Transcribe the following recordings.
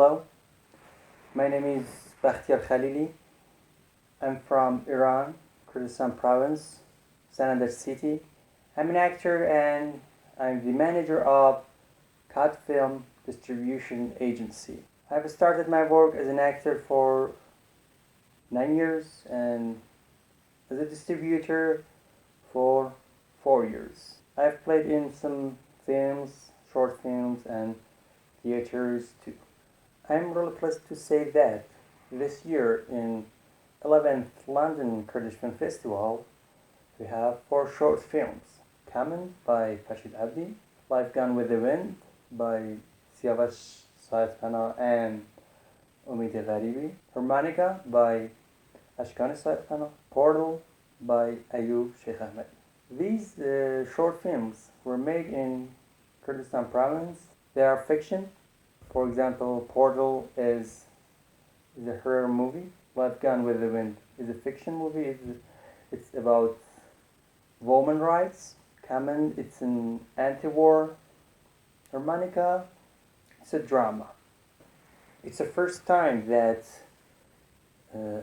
Hello, my name is Bakhtiar Khalili. I'm from Iran, Kurdistan province, Sanandar city. I'm an actor and I'm the manager of Cut Film Distribution Agency. I've started my work as an actor for 9 years and as a distributor for 4 years. I've played in some films, short films, and theaters too. I'm really pleased to say that this year in 11th London Kurdish Film Festival, we have 4 short films. Kamen by Fashid Abdi, Life Gone with the Wind by Siavash Saifana and Umid Gharibi, Harmonica by Ashkan Saifana, Portal by Ayub Sheikh Ahmed. These short films were made in Kurdistan province. They are fiction. For example, Portal is a horror movie. Life Gone with the Wind is a fiction movie. It's about women rights. Kamen, it's an anti-war. Harmonica, it's a drama. It's the first time that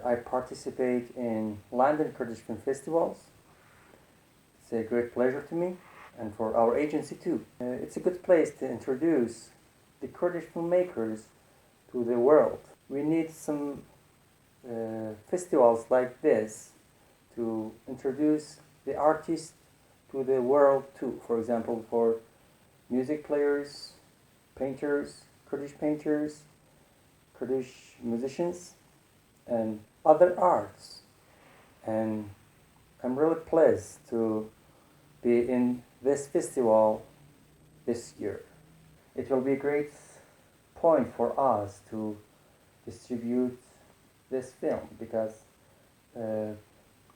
I participate in London Kurdish Film Festivals. It's a great pleasure to me and for our agency too. It's a good place to introduce the Kurdish filmmakers to the world. We need some festivals like this to introduce the artists to the world too. For example, for music players, painters, Kurdish musicians, and other arts. And I'm really pleased to be in this festival this year. It will be a great point for us to distribute this film because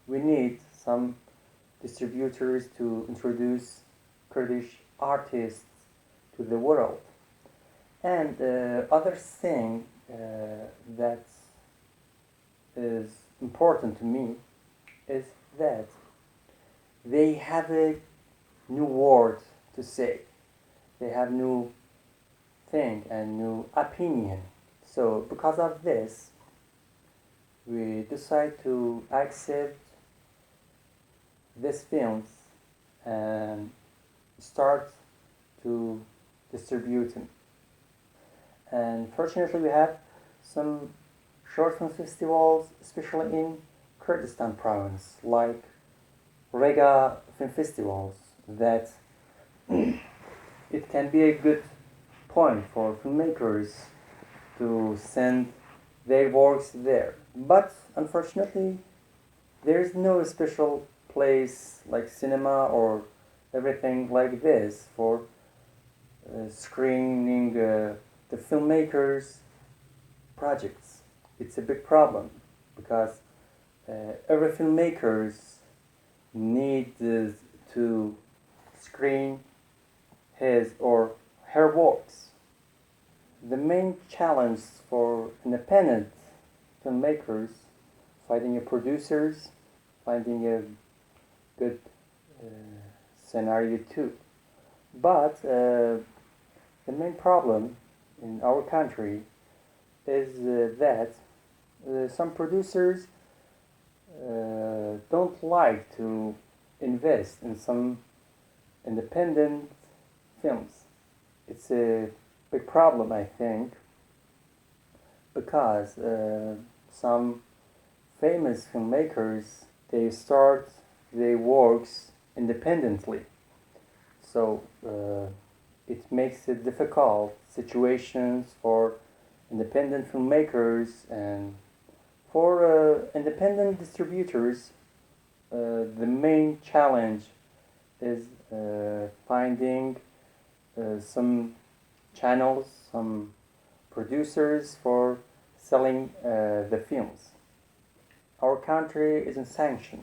we need some distributors to introduce Kurdish artists to the world. And other thing that is important to me is that they have a new word to say. They have new thing and new opinion. So because of this, we decide to accept these films and start to distribute them. And fortunately, we have some short film festivals, especially in Kurdistan province, like Rega Film Festivals, that it can be a good point for filmmakers to send their works there. But unfortunately, there is no special place like cinema or everything like this for screening the filmmakers' projects. It's a big problem because every filmmakers need to screen his or her works. The main challenge for independent filmmakers, finding a producers, finding a good scenario too. But the main problem in our country is that some producers don't like to invest in some independent films. It's a big problem, I think, because some famous filmmakers, they start their works independently. So it makes it difficult situations for independent filmmakers and for independent distributors. The main challenge is finding some channels, some producers for selling the films. Our country isn't sanctioned.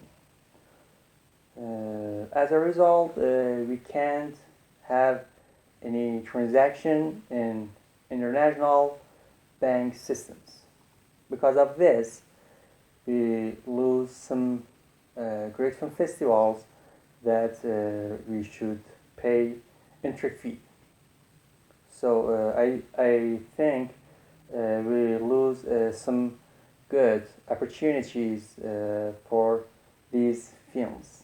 As a result, we can't have any transaction in international bank systems. Because of this, we lose some great film festivals that we should pay entry fee. So I think we lose some good opportunities for these films.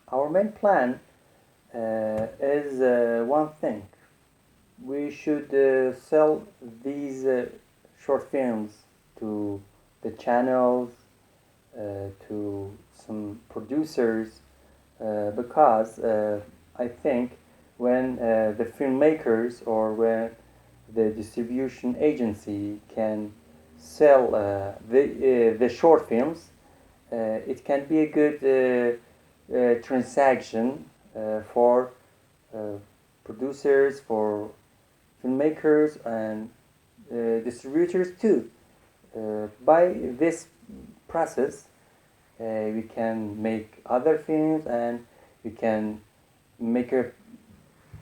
Our main plan is one thing. We should sell these short films to the channels, to some producers, because I think when the filmmakers or when the distribution agency can sell the short films, it can be a good transaction for producers, for filmmakers, and distributors too. By this process, we can make other films and we can make a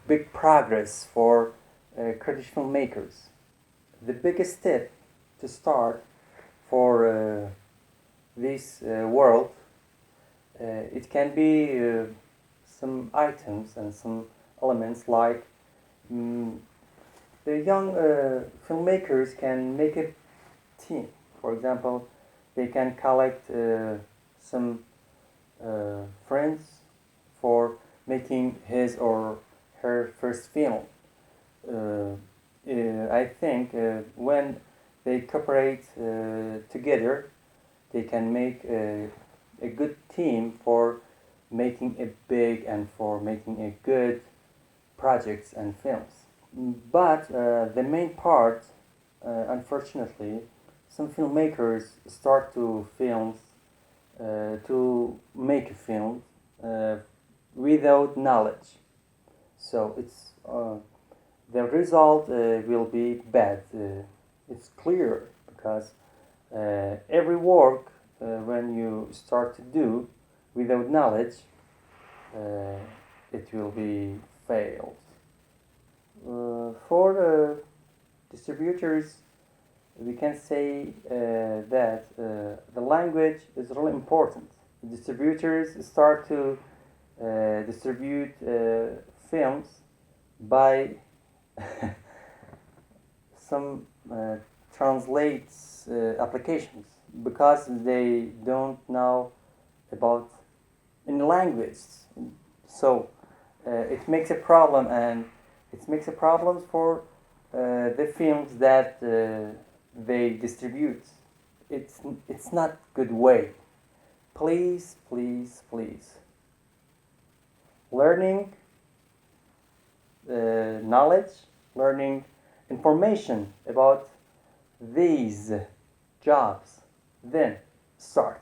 big progress for Kurdish filmmakers. The biggest step to start for this world, it can be some items and some elements like the young filmmakers can make a team. For example, they can collect some friends for making his or her first film. I think when they cooperate together, they can make a good team for making a big and for making a good projects and films. But the main part, unfortunately, some filmmakers start to films to make a film without knowledge. So it's the result will be bad. It's clear because every work when you start to do without knowledge, it will be failed. For distributors, we can say that the language is really important. The distributors start to distribute films by some translates applications because they don't know about in language. So it makes a problem, and it makes a problem for the films that they distribute. It's not good way. Please, please, please. Learning knowledge, learning information about these jobs, then start.